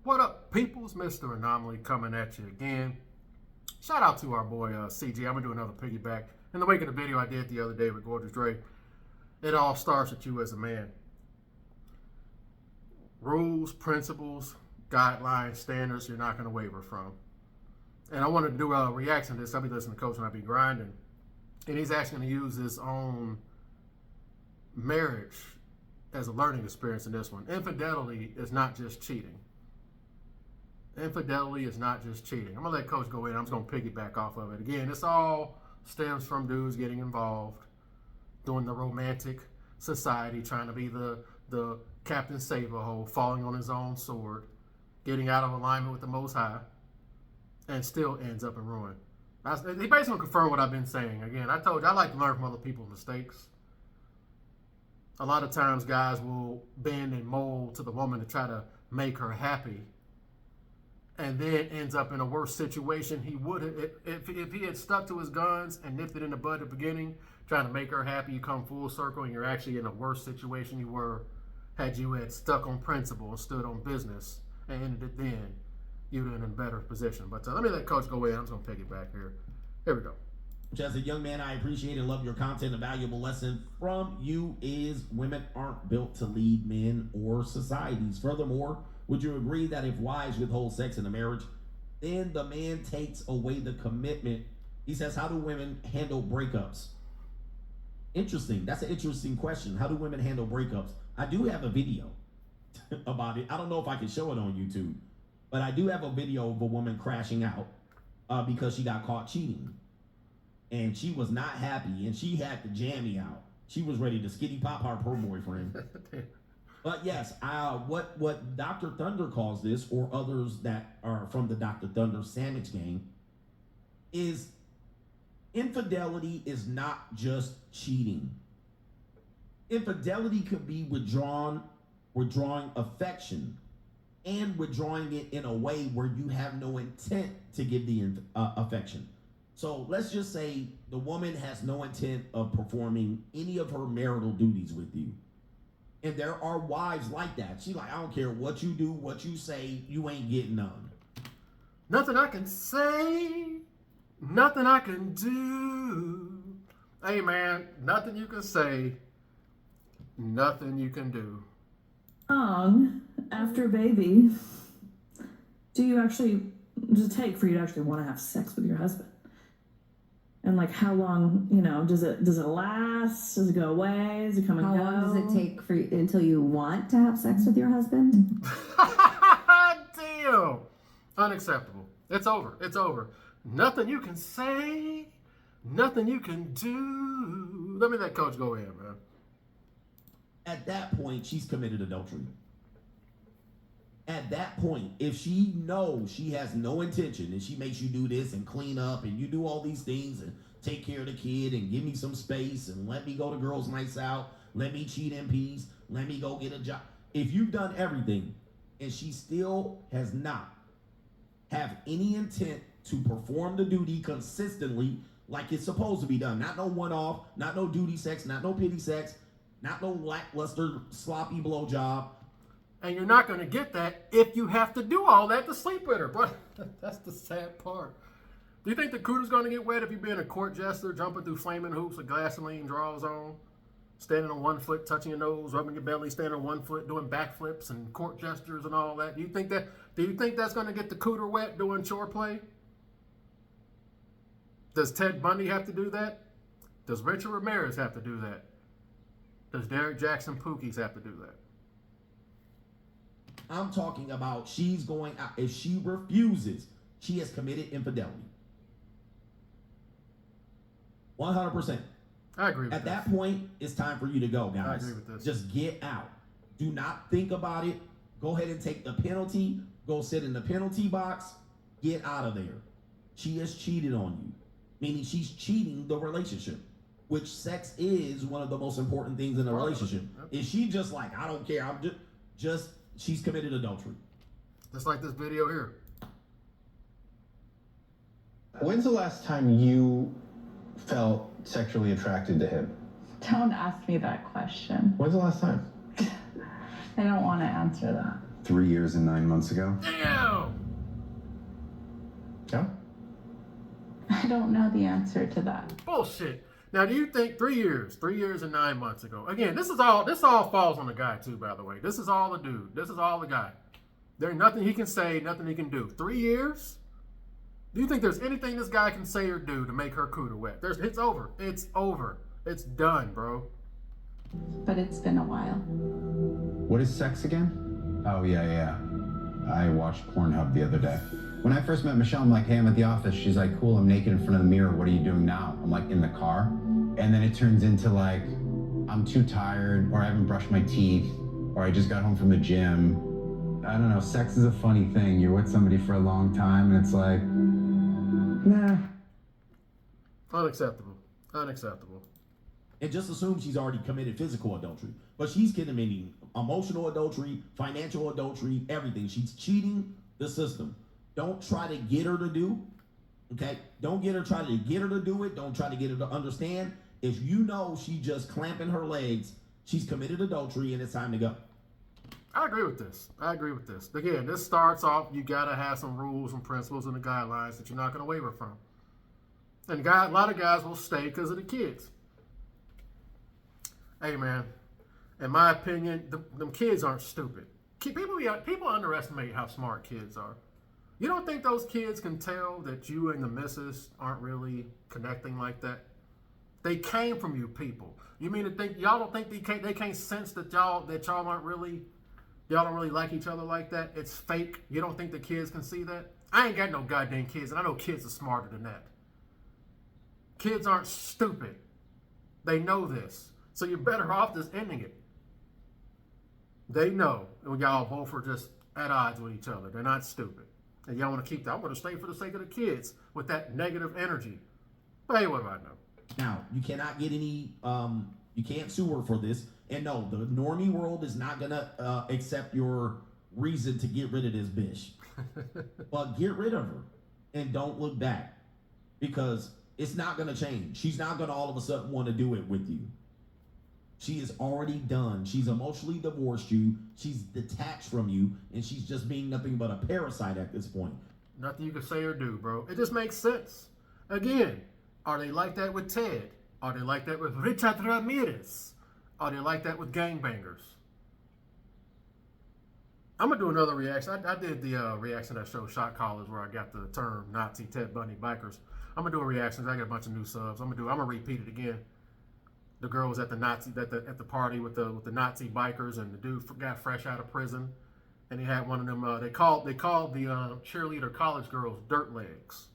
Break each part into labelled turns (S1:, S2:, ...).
S1: What up, peoples? Mr. Anomaly coming at you again. Shout out to our boy CG. I'm going to do another piggyback. In the wake of the video I did the other day with Gorgeous Dre, it all starts with you as a man. Rules, principles, guidelines, standards you're not going to waver from. And I wanted to do a reaction to this. I'll be listening to Coach and I'll be grinding. And he's actually going to use his own marriage as a learning experience in this one. Infidelity is not just cheating. Infidelity is not just cheating. I'm going to let Coach go in. I'm just going to piggyback off of it. Again, this all stems from dudes getting involved, doing the romantic society, trying to be the Captain Save-A-Hole, falling on his own sword, getting out of alignment with the Most High, and still ends up in ruin. He basically confirmed what I've been saying. Again, I told you I like to learn from other people's mistakes. A lot of times guys will bend and mold to the woman to try to make her happy, and then ends up in a worse situation he would if he had stuck to his guns and nipped it in the bud at the beginning, trying to make her happy. You come full circle and you're actually in a worse situation you were had you had stuck on principle and stood on business and ended it then. You'd have been in a better position. But let me let Coach go in. I'm just going to pick it back here. Here we go.
S2: As a young man, I appreciate and love your content. A valuable lesson from you is women aren't built to lead men or societies. Furthermore, would you agree that if wives withhold sex in a marriage, then the man takes away the commitment? He says, how do women handle breakups? Interesting. That's an interesting question. How do women handle breakups? I do have a video about it. I don't know if I can show it on YouTube, but I do have a video of a woman crashing out because she got caught cheating. And she was not happy, and she had the jammy out. She was ready to skitty pop her boyfriend. But yes, what Dr. Thunder calls this, or others that are from the Dr. Thunder sandwich gang, is infidelity is not just cheating. Infidelity could be withdrawing affection, and withdrawing it in a way where you have no intent to give the affection. So let's just say the woman has no intent of performing any of her marital duties with you. And there are wives like that. She like, I don't care what you do, what you say, you ain't getting none.
S1: Nothing I can say, nothing I can do. Hey man, nothing you can say, nothing you can do.
S3: After baby, do you actually, does it take for you to actually want to have sex with your husband? And like how long, does it last? Does it go away? Does it come and go?
S4: How long does it take for you until you want to have sex with your husband?
S1: Damn. Unacceptable. It's over. It's over. Nothing you can say, nothing you can do. Let me let Coach go in, man.
S2: At that point, she's committed adultery. At that point, if she knows she has no intention and she makes you do this and clean up and you do all these things and take care of the kid and give me some space and let me go to girls' nights out, let me cheat in peace, let me go get a job. If you've done everything and she still has not have any intent to perform the duty consistently like it's supposed to be done, not no one-off, not no duty sex, not no pity sex, not no lackluster sloppy blowjob.
S1: And you're not going to get that if you have to do all that to sleep with her, bro. That's the sad part. Do you think the cooter's going to get wet if you're being a court jester, jumping through flaming hoops with gasoline draws on, standing on one foot, touching your nose, rubbing your belly, standing on one foot, doing backflips and court gestures and all that? Do you think that's going to get the cooter wet doing chore play? Does Ted Bundy have to do that? Does Richard Ramirez have to do that? Does Derek Jackson Pookies have to do that?
S2: I'm talking about she's going out. If she refuses, she has committed infidelity. 100%.
S1: I agree with
S2: At that point, it's time for you to go, guys.
S1: I agree with this.
S2: Just get out. Do not think about it. Go ahead and take the penalty. Go sit in the penalty box. Get out of there. She has cheated on you, meaning she's cheating the relationship, which sex is one of the most important things in a relationship. Is she just like, I don't care, I'm just she's committed adultery.
S1: Just like this video here.
S5: When's the last time you felt sexually attracted to him?
S6: Don't ask me that question.
S5: When's the last time?
S6: I don't want to answer that. 3 years and 9 months ago.
S1: Damn.
S5: Yeah.
S7: I don't know the answer to that.
S1: Bullshit. Now, do you think 3 years and 9 months ago? Again, this all falls on the guy too. By the way, this is all the dude. This is all the guy. There's nothing he can say, nothing he can do. 3 years? Do you think there's anything this guy can say or do to make her cooter wet? It's over. It's over. It's done, bro.
S7: But it's been a while.
S6: What is sex again? Oh, yeah. I watched Pornhub the other day. When I first met Michelle, I'm like, hey, I'm at the office. She's like, cool, I'm naked in front of the mirror. What are you doing now? I'm like, in the car. And then it turns into like, I'm too tired, or I haven't brushed my teeth, or I just got home from the gym. I don't know, sex is a funny thing. You're with somebody for a long time, and it's like, nah.
S1: Unacceptable.
S2: And just assume she's already committed physical adultery. But she's committing emotional adultery, financial adultery, everything. She's cheating the system. Don't try to get her to do, okay? Don't try to get her to do it. Don't try to get her to understand. If you know she just clamping her legs, she's committed adultery and it's time to go.
S1: I agree with this. Again, this starts off, you got to have some rules and principles and the guidelines that you're not going to waver from. And a lot of guys will stay because of the kids. Hey, man, in my opinion, them kids aren't stupid. People underestimate how smart kids are. You don't think those kids can tell that you and the missus aren't really connecting like that? They came from you people. You mean to think y'all don't think they can't sense that y'all don't really like each other like that? It's fake. You don't think the kids can see that? I ain't got no goddamn kids, and I know kids are smarter than that. Kids aren't stupid. They know this. So you're better off just ending it. They know. And y'all both are just at odds with each other. They're not stupid. And y'all want to keep that. I'm going to stay for the sake of the kids with that negative energy. But hey, what do I know?
S2: Now, you cannot get any, you can't sue her for this. And no, the normie world is not going to accept your reason to get rid of this bitch. But get rid of her and don't look back, because it's not going to change. She's not going to all of a sudden want to do it with you. She is already done. She's emotionally divorced you. She's detached from you, and she's just being nothing but a parasite at this point.
S1: Nothing you can say or do, bro. It just makes sense. Again, are they like that with Ted? Are they like that with Richard Ramirez? Are they like that with gangbangers? I'm going to do another reaction. I did the reaction to that show, Shot Callers, where I got the term Nazi Ted Bundy bikers. I'm going to do a reaction. I got a bunch of new subs. I'm going to repeat it again. The girl was at the party with the Nazi bikers, and the dude got fresh out of prison, and he had one of them. They called the cheerleader college girls dirt legs.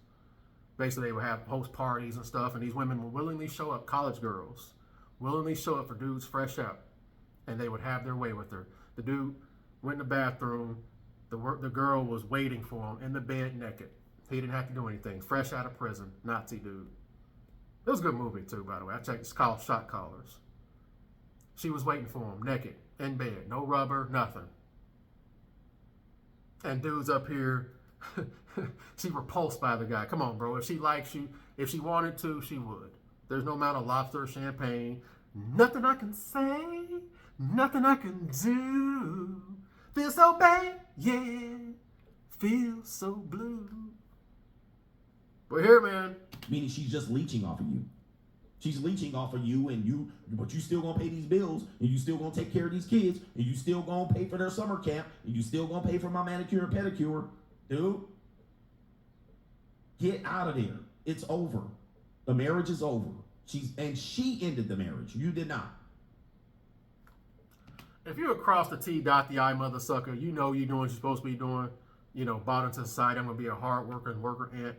S1: Basically, they would host parties and stuff, and these women would willingly show up. College girls willingly show up for dudes fresh out, and they would have their way with her. The dude went in the bathroom. The girl was waiting for him in the bed naked. He didn't have to do anything. Fresh out of prison, Nazi dude. It was a good movie, too, by the way. I checked. It's called Shot Callers. She was waiting for him, naked, in bed. No rubber, nothing. And dude's up here. She repulsed by the guy. Come on, bro. If she likes you, if she wanted to, she would. There's no amount of lobster champagne. Nothing I can say. Nothing I can do. Feel so bad, yeah. Feel so blue. We're here, man.
S2: Meaning she's just leeching off of you. She's leeching off of you, but you still gonna pay these bills, and you still gonna take care of these kids, and you still gonna pay for their summer camp, and you still gonna pay for my manicure and pedicure. Dude, get out of there. It's over. The marriage is over. She ended the marriage. You did not.
S1: If you're across the T, dot the I, mother sucker, you know you're doing what you're supposed to be doing. You know, bought into society. I'm gonna be a hard worker ant.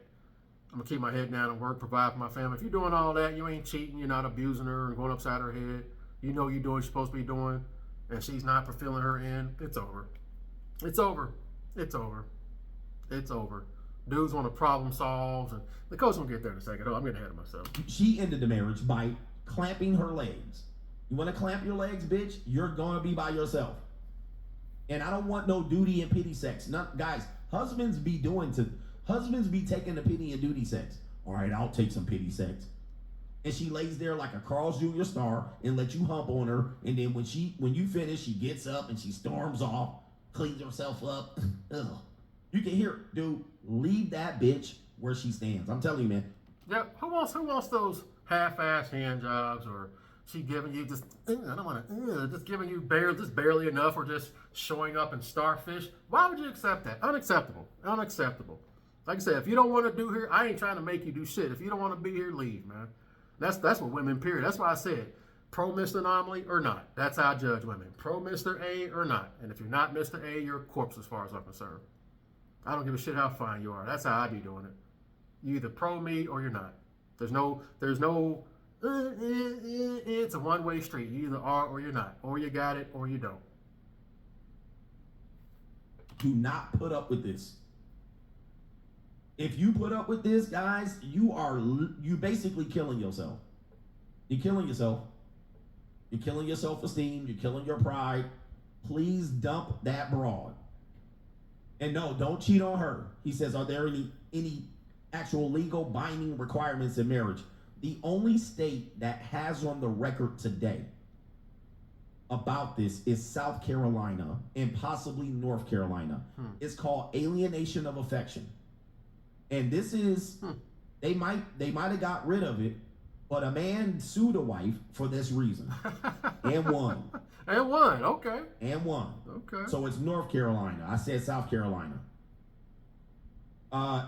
S1: I'm going to keep my head down and work, provide for my family. If you're doing all that, you ain't cheating, you're not abusing her and going upside her head. You know you're doing what you're supposed to be doing, and she's not fulfilling her end. It's over. It's over. It's over. It's over. Dudes want to problem solve, and the coach will get there in a second. Oh, I'm getting ahead of myself.
S2: She ended the marriage by clamping her legs. You want to clamp your legs, bitch? You're going to be by yourself. And I don't want no duty and pity sex. Guys, husbands be taking the pity and duty sex. All right, I'll take some pity sex. And she lays there like a Carl's Jr. star and let you hump on her. And then when you finish, she gets up and she storms off. cleans herself up. Ugh. You can hear it, dude. Leave that bitch where she stands. I'm telling you, man.
S1: Yep. Who wants those half-ass hand jobs, or she giving you just I don't want to just giving you barely enough, or just showing up in starfish? Why would you accept that? Unacceptable. Unacceptable. Like I said, if you don't want to do here, I ain't trying to make you do shit. If you don't want to be here, leave, man. That's what women, period. That's why I said pro Mr. Anomaly or not. That's how I judge women. Pro Mr. A or not. And if you're not Mr. A, you're a corpse as far as I'm concerned. I don't give a shit how fine you are. That's how I be doing it. You either pro me or you're not. There's no it's a one-way street. You either are or you're not. Or you got it or you don't.
S2: Do not put up with this. If you put up with this, guys, you basically killing yourself. You're killing yourself. You're killing your self-esteem. You're killing your pride. Please dump that broad. And no, don't cheat on her. He says, are there any actual legal binding requirements in marriage? The only state that has on the record today about this is South Carolina and possibly North Carolina. It's called alienation of affection. And this is, they might have got rid of it, but a man sued a wife for this reason and won.
S1: And won, okay.
S2: And won.
S1: Okay.
S2: So it's North Carolina. I said South Carolina.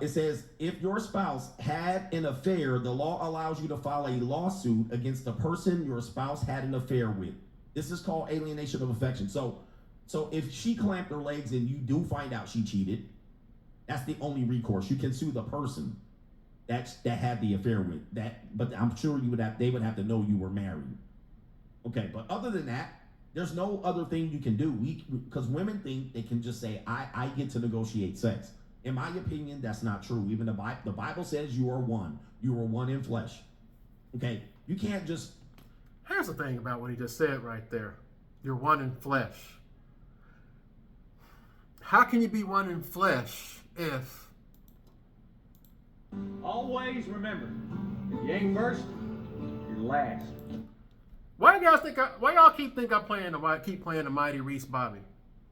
S2: It says, if your spouse had an affair, the law allows you to file a lawsuit against the person your spouse had an affair with. This is called alienation of affection. So if she clamped her legs and you do find out she cheated, that's the only recourse. You can sue the person that had the affair with that. But I'm sure they would have to know you were married. Okay, but other than that, there's no other thing you can do. Because women think they can just say, I get to negotiate sex. In my opinion, that's not true. Even the Bible says you are one. You are one in flesh. Okay, you can't just.
S1: Here's the thing about what he just said right there. You're one in flesh. How can you be one in flesh if...
S8: Always remember, if you ain't first, you're last.
S1: Why y'all keep thinking I keep playing the Mighty Reese Bobby?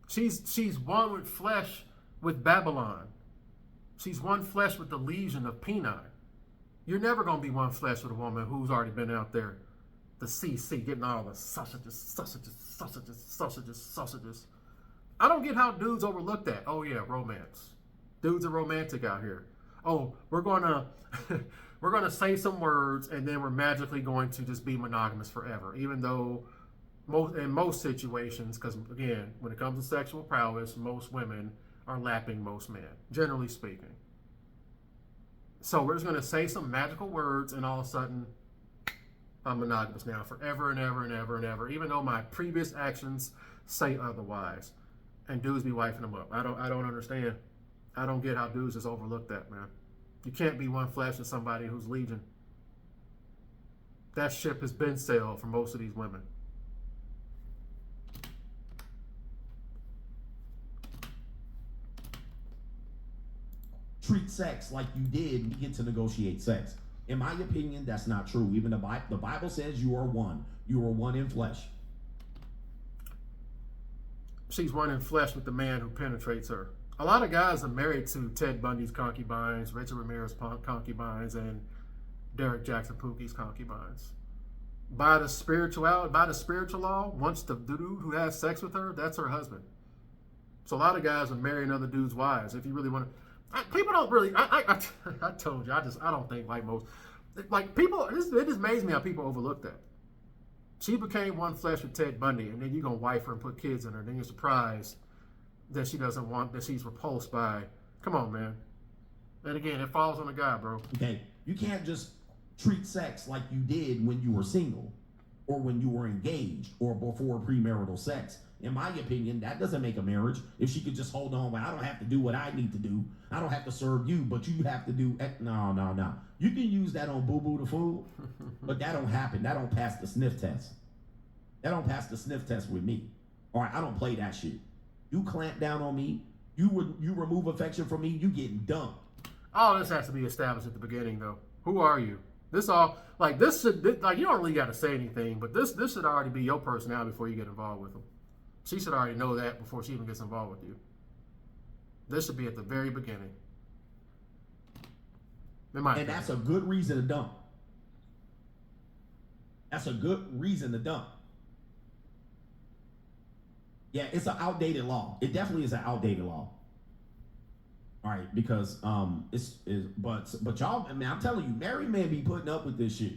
S1: She's one with flesh with Babylon. She's one flesh with the legion of Peni. You're never gonna be one flesh with a woman who's already been out there, the CC, getting all the sausages. I don't get how dudes overlook that. Oh yeah, romance. Dudes are romantic out here. Oh, we're gonna say some words and then we're magically going to just be monogamous forever. Even though in most situations, because again, when it comes to sexual prowess, most women are lapping most men, generally speaking. So we're just gonna say some magical words and all of a sudden I'm monogamous now forever and ever and ever and ever, even though my previous actions say otherwise. And dudes be wifing them up. I don't understand. I don't get how dudes just overlook that, man. You can't be one flesh with somebody who's legion. That ship has been sailed for most of these women.
S2: Treat sex like you did when you get to negotiate sex. In my opinion, that's not true. Even the Bible says you are one. You are one in flesh.
S1: She's one in flesh with the man who penetrates her. A lot of guys are married to Ted Bundy's concubines, Richard Ramirez's concubines, and Derek Jackson Pookie's concubines. By the spiritual law, once the dude who has sex with her, that's her husband. So a lot of guys are marrying other dudes' wives. If you really want to, people don't really. I told you, I don't think like most, like people. It just amazes me how people overlook that. She became one flesh with Ted Bundy, and then you're gonna wife her and put kids in her. And then you're surprised that she doesn't want, that she's repulsed by. Come on, man. And again, it falls on the guy, bro.
S2: Okay, you can't just treat sex like you did when you were single, or when you were engaged, or before premarital sex. In my opinion, that doesn't make a marriage. If she could just hold on, well, I don't have to do what I need to do. I don't have to serve you, but you have to do. No. You can use that on Boo Boo the Fool, but that don't happen. That don't pass the sniff test. That don't pass the sniff test with me. All right, I don't play that shit. You clamp down on me. You remove affection from me. You getting dumped.
S1: All this has to be established at the beginning, though. Who are you? This all like this should like you don't really got to say anything, but this should already be your personality before you get involved with them. She should already know that before she even gets involved with you. This should be at the very beginning.
S2: And that's a good reason to dump. That's a good reason to dump. Yeah, it's an outdated law. It definitely is an outdated law. All right, because but y'all, I mean, I'm telling you, married men be putting up with this shit.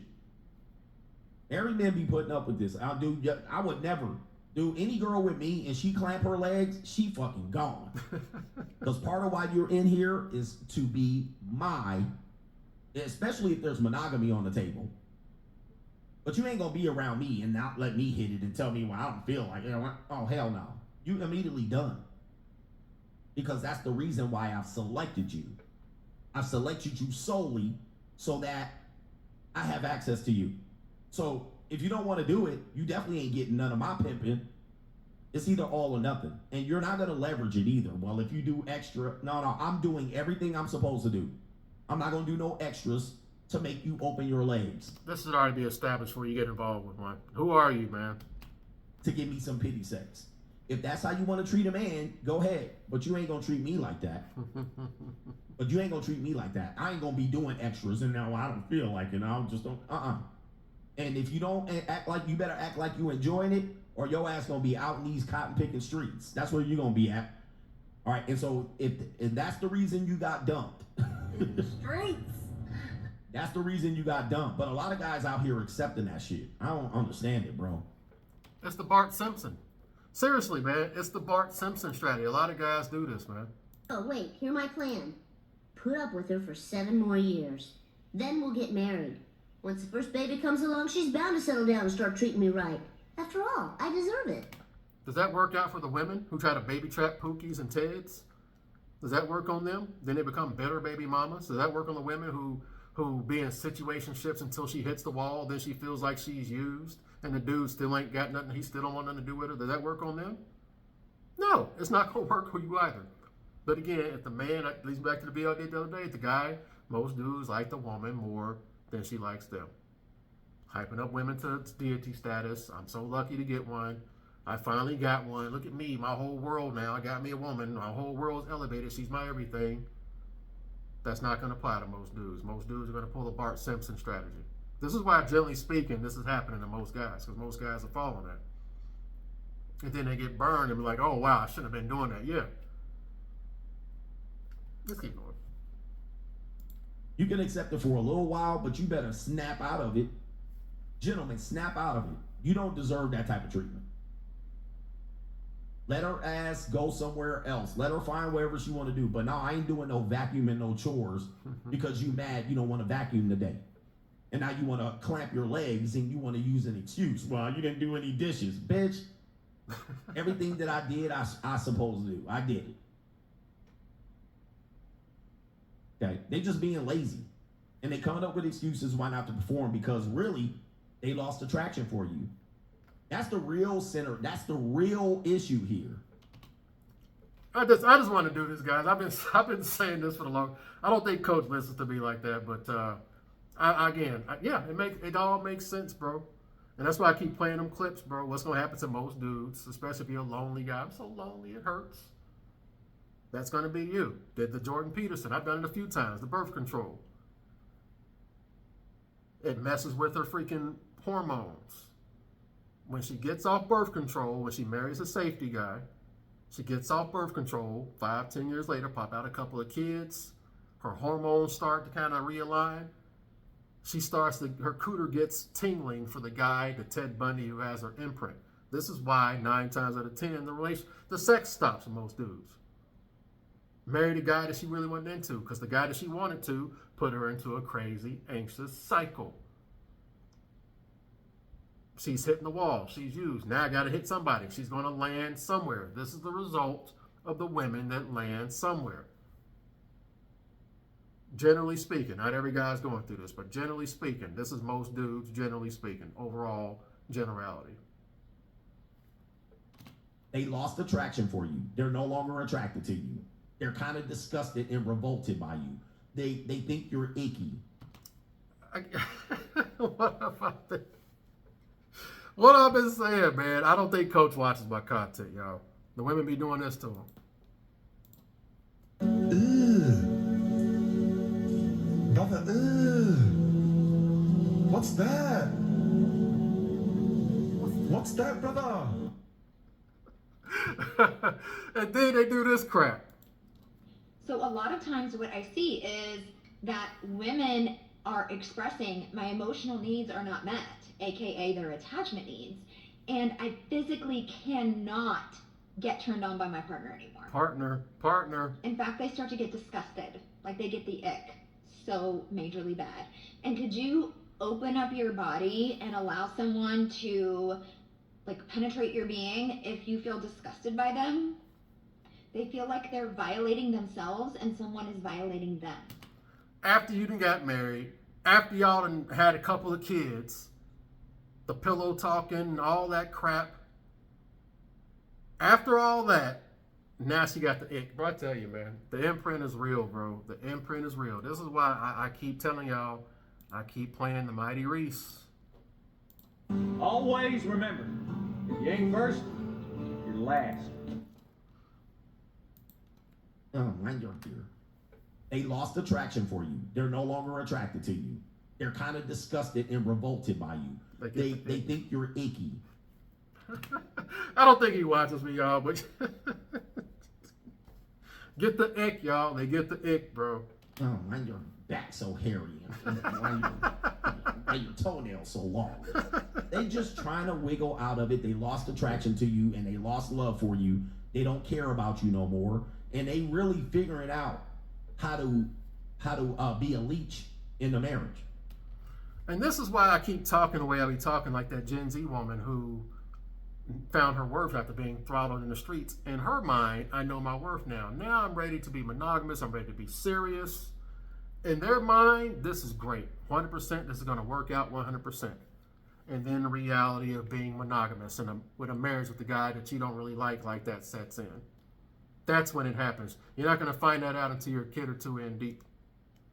S2: Married men be putting up with this. I would never do any girl with me and she clamp her legs, she fucking gone. Because part of why you're in here is to be especially if there's monogamy on the table. But you ain't gonna be around me and not let me hit it and tell me, well, I don't feel like it. Oh, hell no. You immediately done. Because that's the reason why I've selected you. I've selected you solely so that I have access to you. So if you don't want to do it, you definitely ain't getting none of my pimping. It's either all or nothing. And you're not going to leverage it either. Well, if you do extra, no, I'm doing everything I'm supposed to do. I'm not going to do no extras to make you open your legs.
S1: This should already be established before you get involved with one. Who are you, man?
S2: To give me some pity sex. If that's how you want to treat a man, go ahead. But you ain't going to treat me like that. But you ain't going to treat me like that. I ain't going to be doing extras and now I don't feel like it. I just don't, And if you don't act like, you better act like you enjoying it or your ass going to be out in these cotton picking streets. That's where you're going to be at. All right. And so if that's the reason you got dumped.
S4: Streets.
S2: That's the reason you got dumped. But a lot of guys out here accepting that shit. I don't understand it, bro.
S1: It's the Bart Simpson. Seriously, man, it's the Bart Simpson strategy. A lot of guys do this, man.
S9: Oh, wait, hear my plan. Put up with her for 7 more years. Then we'll get married. Once the first baby comes along, she's bound to settle down and start treating me right. After all, I deserve it.
S1: Does that work out for the women who try to baby trap Pookies and Teds? Does that work on them? Then they become better baby mamas? Does that work on the women who be in situationships until she hits the wall, then she feels like she's used, and the dude still ain't got nothing, he still don't want nothing to do with her? Does that work on them? No, it's not going to work for you either. But again, if the man, at least back to the bill I did the other day, the guy, most dudes like the woman more than she likes them. Hyping up women to deity status. I'm so lucky to get one. I finally got one. Look at me, my whole world now. I got me a woman. My whole world's elevated. She's my everything. That's not going to apply to most dudes. Most dudes are going to pull a Bart Simpson strategy. This is why, generally speaking, this is happening to most guys, because most guys are following that. And then they get burned and be like, oh, wow, I shouldn't have been doing that. Yeah. Let's keep going.
S2: You can accept it for a little while, but you better snap out of it. Gentlemen, snap out of it. You don't deserve that type of treatment. Let her ass go somewhere else. Let her find whatever she want to do. But no, I ain't doing no vacuum and no chores because you mad you don't want to vacuum today. And now you want to clamp your legs and you want to use an excuse. Well, you didn't do any dishes. Bitch, everything that I did, I supposed to do. I did it. Okay, they just being lazy. And they coming up with excuses why not to perform because really, they lost attraction for you. That's the real center. That's the real issue here.
S1: I just want to do this, guys. I've been saying this for the long. I don't think Coach listens to me like that, but it all makes sense, bro. And that's why I keep playing them clips, bro. What's gonna happen to most dudes, especially if you're a lonely guy? I'm so lonely, it hurts. That's gonna be you. Did the Jordan Peterson? I've done it a few times. The birth control. It messes with her freaking hormones. When she gets off birth control, when she marries a safety guy, she gets off birth control, 5-10 years later, pop out a couple of kids, her hormones start to kind of realign. Her cooter gets tingling for the guy, the Ted Bundy who has her imprint. This is why 9 times out of 10, the sex stops for most dudes. Married a guy that she really wasn't into because the guy that she wanted to put her into a crazy, anxious cycle. She's hitting the wall. She's used. Now I got to hit somebody. She's going to land somewhere. This is the result of the women that land somewhere. Generally speaking, not every guy's going through this, but generally speaking, this is most dudes, generally speaking, overall generality.
S2: They lost attraction for you. They're no longer attracted to you. They're kind of disgusted and revolted by you. They think you're icky.
S1: What about that? What I've been saying, man, I don't think Coach watches my content, y'all. The women be doing this to him.
S10: Brother, what's that? What's that, brother?
S1: And then they do this crap.
S11: So a lot of times what I see is that women are expressing my emotional needs are not met, aka their attachment needs, and I physically cannot get turned on by my partner anymore.
S1: Partner.
S11: In fact, they start to get disgusted, like they get the ick, so majorly bad. And could you open up your body and allow someone to like penetrate your being if you feel disgusted by them? They feel like they're violating themselves and someone is violating them.
S1: After you done got married, after y'all done had a couple of kids, the pillow talking, all that crap. After all that, now she got the ick. Bro, I tell you, man, the imprint is real, bro. The imprint is real. This is why I keep telling y'all, I keep playing the Mighty Reese.
S8: Always remember, if you ain't first, you're last.
S2: Oh, mind your ear. They lost attraction for you. They're no longer attracted to you. They're kind of disgusted and revolted by you. They think you're icky.
S1: I don't think he watches me, y'all, but get the ick, y'all. They get the ick, bro.
S2: Oh, why your back so hairy? Why your toenails so long? They just trying to wiggle out of it. They lost attraction to you and they lost love for you. They don't care about you no more. And they really figuring out how to be a leech in the marriage.
S1: And this is why I keep talking the way I be talking, like that Gen Z woman who found her worth after being throttled in the streets. In her mind, I know my worth now. Now I'm ready to be monogamous. I'm ready to be serious. In their mind, this is great. 100%, this is going to work out 100%. And then the reality of being monogamous and with a marriage with a guy that you don't really like that sets in. That's when it happens. You're not going to find that out until you're a kid or two in deep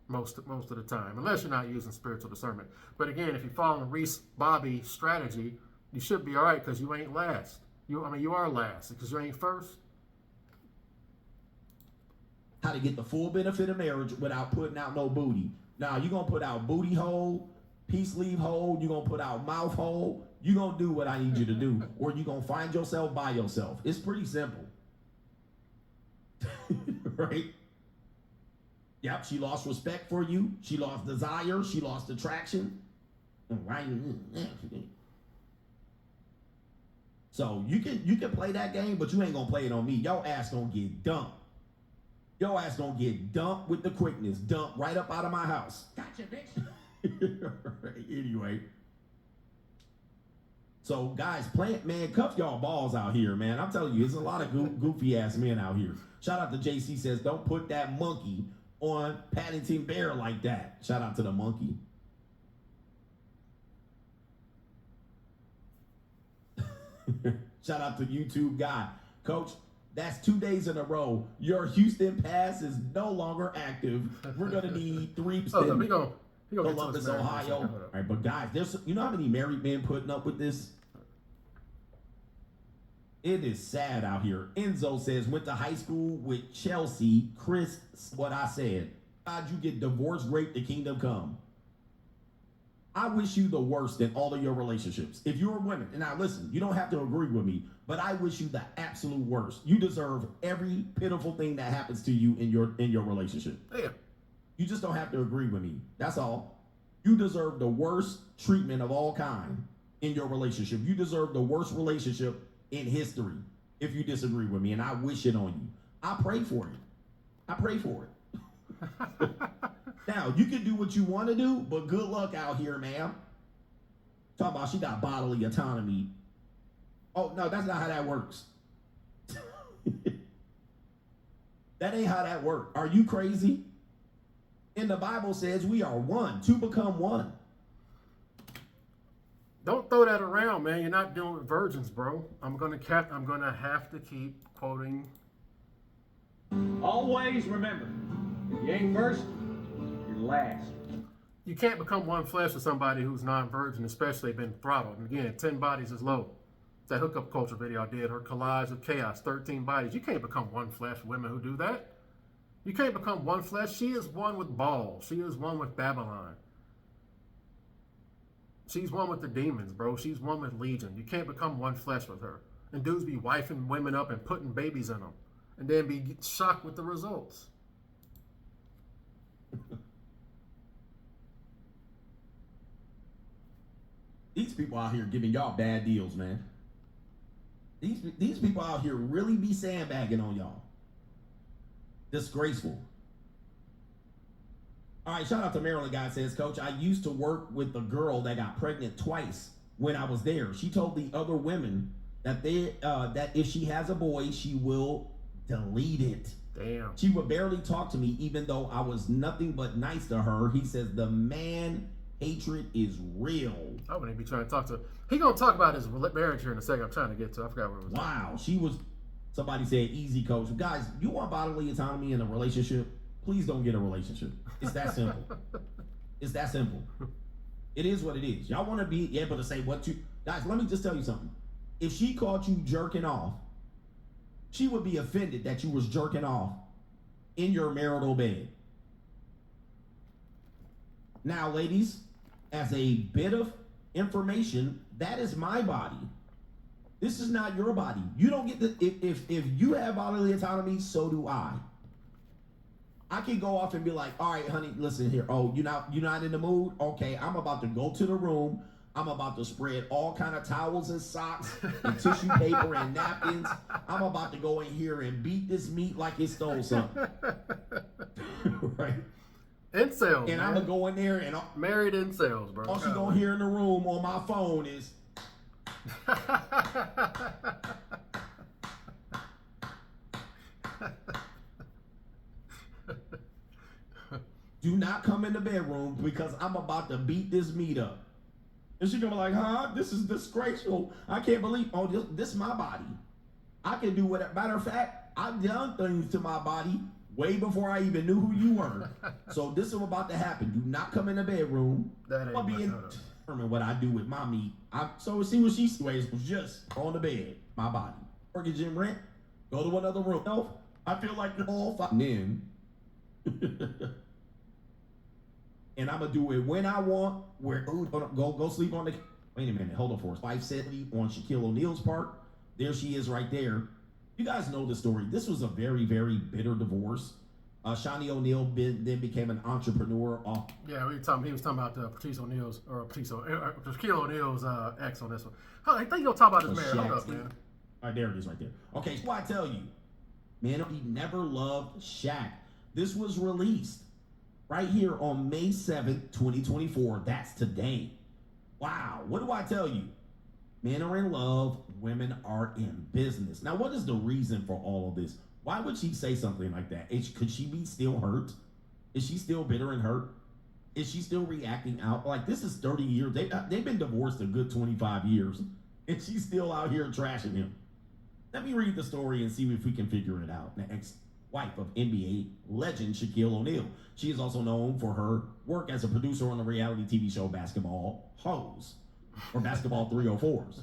S1: most of the time, unless you're not using spiritual discernment. But again, if you follow the Reese Bobby strategy, you should be all right because you ain't last. You are last because you ain't first.
S2: How to get the full benefit of marriage without putting out no booty. Now, you're going to put out booty hole, peace leave hole, you're going to put out mouth hole. You're going to do what I need you to do, or you're going to find yourself by yourself. It's pretty simple. Right? Yep, she lost respect for you. She lost desire. She lost attraction. Right? So you can play that game, but you ain't gonna play it on me. Your ass gonna get dumped. Your ass gonna get dumped with the quickness. Dumped right up out of my house.
S11: Gotcha, bitch.
S2: Anyway. So guys, cuff y'all balls out here, man. I'm telling you, there's a lot of goofy ass men out here. Shout out to JC says, don't put that monkey on Paddington Bear like that. Shout out to the monkey. Shout out to YouTube guy. Coach, that's 2 days in a row. Your Houston pass is no longer active. We're going to need 3 Columbus, Ohio. All right, but guys, you know how many married men putting up with this? It is sad out here. Enzo says, went to high school with Chelsea. Chris, what I said. God, you get divorced, raped, the kingdom come. I wish you the worst in all of your relationships. If you're women, and now listen, you don't have to agree with me, but I wish you the absolute worst. You deserve every pitiful thing that happens to you in your relationship.
S1: Yeah.
S2: You just don't have to agree with me. That's all. You deserve the worst treatment of all kind in your relationship. You deserve the worst relationship in history if you disagree with me, and I wish it on you. I pray for it. I pray for it. Now, you can do what you want to do, but good luck out here, ma'am. Talking about she got bodily autonomy. Oh, no, that's not how that works. That ain't how that works. Are you crazy? And the Bible says we are one, to become one.
S1: Don't throw that around, man. You're not dealing with virgins, bro. I'm gonna have to keep quoting.
S8: Always remember, if you ain't first, you're last.
S1: You can't become one flesh with somebody who's non-virgin, especially been throttled. And again, 10 bodies is low. That hookup culture video I did, her collage of chaos, 13 bodies. You can't become one flesh with women who do that. You can't become one flesh. She is one with Baal. She is one with Babylon. She's one with the demons, bro. She's one with Legion. You can't become one flesh with her. And dudes be wifing women up and putting babies in them. And then be shocked with the results.
S2: These people out here giving y'all bad deals, man. These people out here really be sandbagging on y'all. Disgraceful. All right, shout out to Maryland guy says, Coach, I used to work with a girl that got pregnant twice when I was there. She told the other women that that if she has a boy, she will delete it.
S1: Damn.
S2: She would barely talk to me, even though I was nothing but nice to her. He says the man hatred is real.
S1: I wouldn't be trying to talk to her. He gonna talk about his marriage here in a second. I'm trying to get to. I forgot what it was.
S2: Wow, she was. Somebody said easy, Coach. Guys, you want bodily autonomy in a relationship? Please don't get a relationship. It's that simple. It's that simple. It is what it is. Y'all want to be able to say what you guys. Let me just tell you something. If she caught you jerking off, she would be offended that you was jerking off in your marital bed. Now, ladies, as a bit of information, that is my body. This is not your body. You don't get the if you have bodily autonomy, so do I. I can go off and be like, all right, honey, listen here. Oh, you're not in the mood? Okay, I'm about to go to the room. I'm about to spread all kind of towels and socks and tissue paper and napkins. I'm about to go in here and beat this meat like it stole something. Right?
S1: Incels,
S2: and I'm going to go in there and...
S1: Married incels, bro.
S2: All she going to hear in the room on my phone is... Do not come in the bedroom because I'm about to beat this meat up. And she's gonna be like, huh? This is disgraceful. I can't believe, oh, this is my body. I can do whatever. Matter of fact, I've done things to my body way before I even knew who you were. So this is about to happen. Do not come in the bedroom.
S1: That ain't
S2: I'll be determine what I do with my meat. So see what she ways was just on the bed, my body. Mortgage and rent, go to another room. No, I feel like you're all fine. Then, and I'm gonna do it when I want. Where go sleep on the. Wait a minute, hold on for us. 570 on Shaquille O'Neal's part. There she is, right there. You guys know the story. This was a very, very bitter divorce. Shawnee O'Neal then became an entrepreneur.
S1: Yeah, he was talking about Shaquille O'Neal's ex on this one. I think you'll talk about his marriage. Hold up, man.
S2: All right, there it is, right there. Okay, so I tell you, man, he never loved Shaq. This was released right here on May 7th, 2024. That's today. Wow. What do I tell you? Men are in love. Women are in business. Now, what is the reason for all of this? Why would she say something like that? Could she be still hurt? Is she still bitter and hurt? Is she still reacting out? Like, this is 30 years. They've been divorced a good 25 years. And she's still out here trashing him. Let me read the story and see if we can figure it out. The ex-wife of NBA legend Shaquille O'Neal. She is also known for her work as a producer on the reality TV show Basketball Hoes, or Basketball 304s.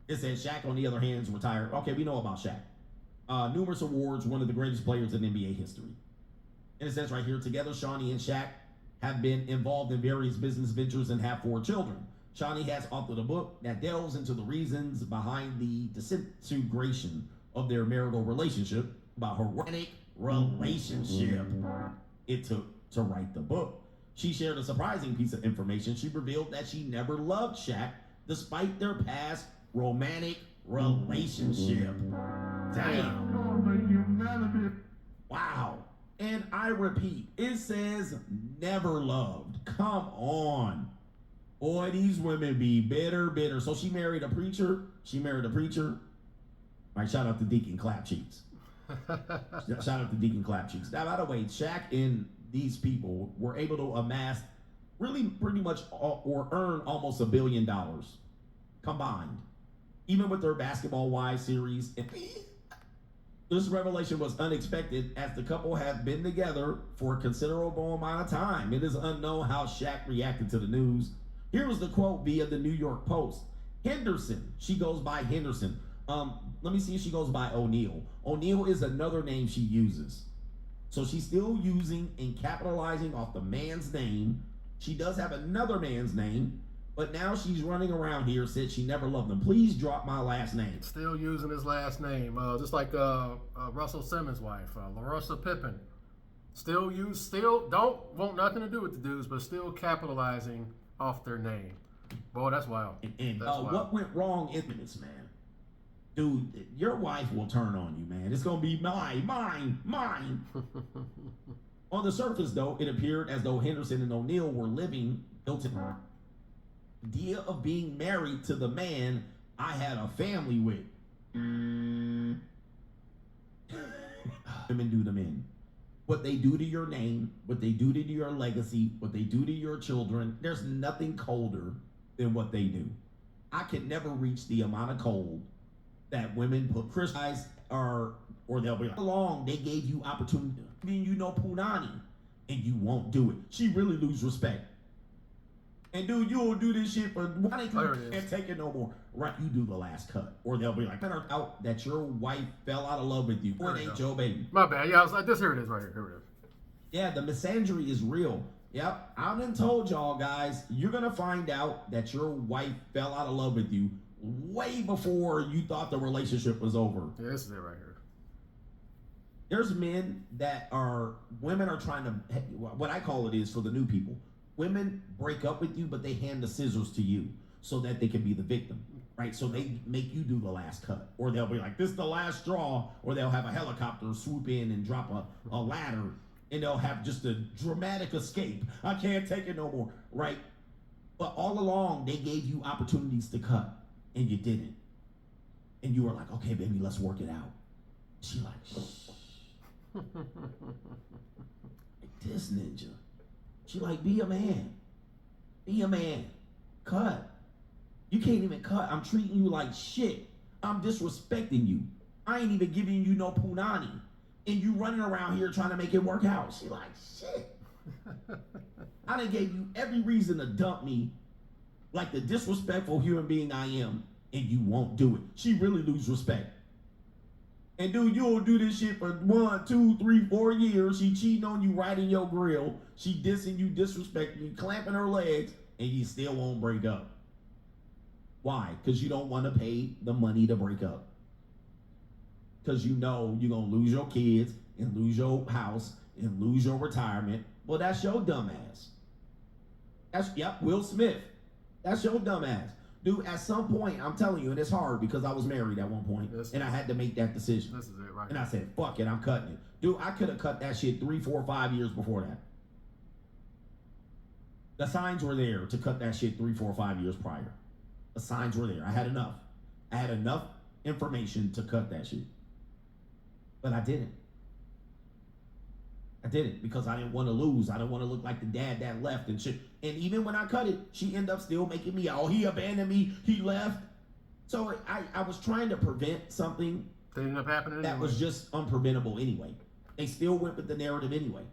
S2: It says Shaq, on the other hand, is retired. Okay, we know about Shaq. Numerous awards, one of the greatest players in NBA history. And it says right here, together, Shawnee and Shaq have been involved in various business ventures and have 4 children. Shawnee has authored a book that delves into the reasons behind the disintegration of their marital relationship, about her romantic relationship it took to write the book. She shared a surprising piece of information. She revealed that she never loved Shaq despite their past romantic relationship. Damn. Wow. And I repeat, it says never loved. Come on. Boy, these women be bitter. So she married a preacher. All right, shout out to Deacon Clapcheeks. Shout out to Deacon Clapcheeks. Now, by the way, Shaq and these people were able to amass really pretty much or earn almost $1 billion combined. Even with their Basketball Wives series. This revelation was unexpected as the couple had been together for a considerable amount of time. It is unknown how Shaq reacted to the news. Here was the quote via the New York Post. Henderson, she goes by Henderson. Let me see if she goes by O'Neal. O'Neal is another name she uses. So she's still using and capitalizing off the man's name. She does have another man's name, but now she's running around here, said she never loved him. Please drop my last name.
S1: Still using his last name, just like Russell Simmons' wife, Larissa Pippen. Still don't want nothing to do with the dudes, but still capitalizing off their name. Boy, that's wild.
S2: And
S1: that's wild.
S2: What went wrong in this, man? Dude, your wife will turn on you, man. It's gonna be mine. On the surface, though, it appeared as though Henderson and O'Neal were living built in idea of being married to the man I had a family with. Women do to men. What they do to your name, what they do to your legacy, what they do to your children, there's nothing colder than what they do. I can never reach the amount of cold that women put criticize or they'll be like, how long they gave you opportunity, you know punani, and you won't do it. She really lose respect. And dude, you will do this shit for why they can't take it no more. Right, you do the last cut. Or they'll be like, find out that your wife fell out of love with you. Or it ain't your baby.
S1: My bad. Yeah, I was like, here it is right here. Here it is.
S2: Yeah, the misandry is real. Yep, I done told y'all guys, you're gonna find out that your wife fell out of love with you way before you thought the relationship was over.
S1: Yeah, this is it right here.
S2: There's men that women are trying to, what I call it is for the new people. Women break up with you, but they hand the scissors to you so that they can be the victim, right? So they make you do the last cut. Or they'll be like, this is the last straw. Or they'll have a helicopter swoop in and drop a ladder, and they'll have just a dramatic escape. I can't take it no more, right? But all along, they gave you opportunities to cut, and you didn't. And you were like, okay, baby, let's work it out. She like, shh. This ninja. She like, be a man. Be a man. Cut. You can't even cut. I'm treating you like shit. I'm disrespecting you. I ain't even giving you no punani. And you running around here trying to make it work out. She like, shit. I done gave you every reason to dump me like the disrespectful human being I am, and you won't do it. She really lose respect. And dude, you'll do this shit for 1, 2, 3, 4 years. She cheating on you right in your grill. She dissing you, disrespecting you, clamping her legs, and you still won't break up. Why? Because you don't want to pay the money to break up. Because you know you're going to lose your kids and lose your house and lose your retirement. Well, that's your dumb ass. Yep, Will Smith. That's your dumb ass. Dude, at some point, I'm telling you, and it's hard because I was married at one point, and I had to make that decision.
S1: This is it, right?
S2: And I said, fuck it, I'm cutting it. Dude, I could have cut that shit 3, 4, 5 years before that. The signs were there to cut that shit 3, 4, 5 years prior. The signs were there. I had enough. I had enough information to cut that shit. But I didn't. I didn't because I didn't want to lose. I didn't want to look like the dad that left and shit. And even when I cut it, she ended up still making me, oh, he abandoned me, he left. So I was trying to prevent something
S1: that ended up happening
S2: that
S1: anyway.
S2: was just unpreventable anyway. They still went with the narrative anyway.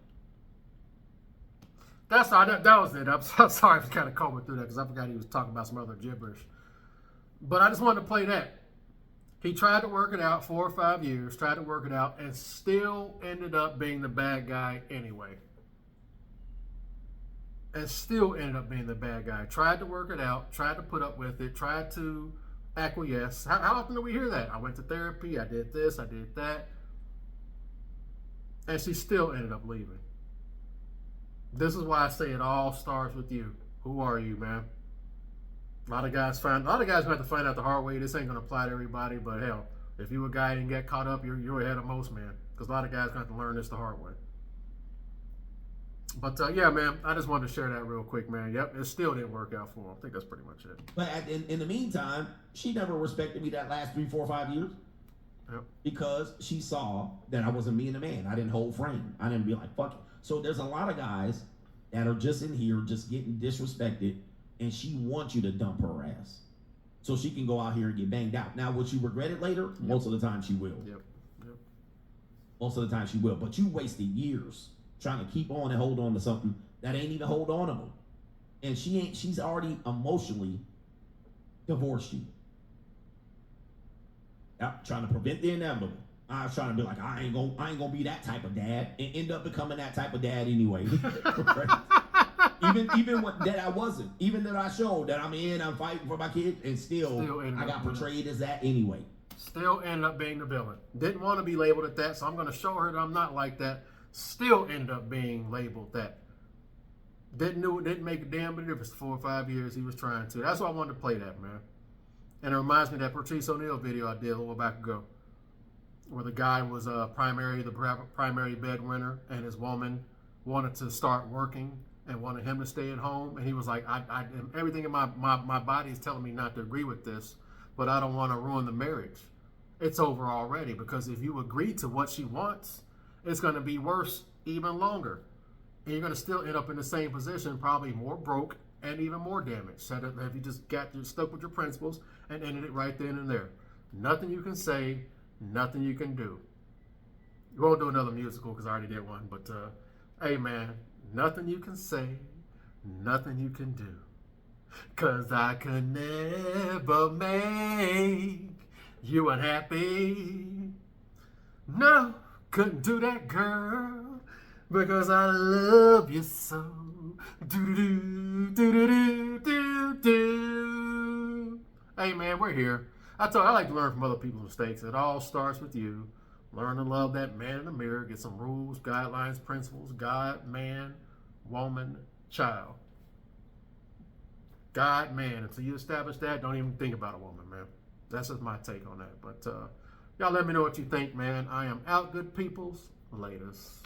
S1: That was it. I'm so sorry for kind of combing through that because I forgot he was talking about some other gibberish. But I just wanted to play that. He tried to work it out 4 or 5 years, tried to work it out, and still ended up being the bad guy anyway. And still ended up being the bad guy. Tried to work it out, tried to put up with it, tried to acquiesce. How often do we hear that? I went to therapy, I did this, I did that. And she still ended up leaving. This is why I say it all starts with you. Who are you, man? A lot of guys have to find out the hard way. This ain't gonna apply to everybody, but hell, if you a guy and get caught up, you're ahead of most, man. Because a lot of guys got to learn this the hard way. But yeah, man, I just wanted to share that real quick, man. Yep, it still didn't work out for him. I think that's pretty much it.
S2: But in the meantime, she never respected me that last 3, 4, 5 years.
S1: Yep.
S2: Because she saw that I wasn't being a man. I didn't hold frame. I didn't be like, fuck it. So there's a lot of guys that are just in here just getting disrespected, and she wants you to dump her ass so she can go out here and get banged out. Now, would she regret it later? Most of the time she will.
S1: Yep.
S2: Most of the time she will. But you wasted years trying to keep on and hold on to something that ain't even hold onable. And she's already emotionally divorced you. Yep, trying to prevent the inevitable. I was trying to be like, I ain't gonna be that type of dad, and end up becoming that type of dad anyway. Right? Even that I wasn't. Even that I showed that I'm fighting for my kids, and still I got portrayed as that anyway.
S1: Still ended up being the villain. Didn't want to be labeled at that, so I'm going to show her that I'm not like that. Still ended up being labeled that. Didn't make a damn bit of difference. 4 or 5 years he was trying to. That's why I wanted to play that, man. And it reminds me of that Patrice O'Neal video I did a little back ago, where the guy was the primary breadwinner, and his woman wanted to start working and wanted him to stay at home, and he was like, everything in my body is telling me not to agree with this, but I don't want to ruin the marriage. It's over already, because if you agree to what she wants, it's going to be worse even longer, and you're going to still end up in the same position, probably more broke and even more damaged. Have you just stuck with your principles and ended it right then and there? Nothing you can say, nothing you can do. We won't do another musical because I already did one, but hey man, nothing you can say, nothing you can do, cause I could never make you unhappy. No, couldn't do that, girl, because I love you so. Do. Hey man, we're here. I like to learn from other people's mistakes. It all starts with you. Learn to love that man in the mirror. Get some rules, guidelines, principles. God, man, woman, child. God, man. Until you establish that, don't even think about a woman, man. That's just my take on that. But y'all let me know what you think, man. I am out, good peoples. Laters.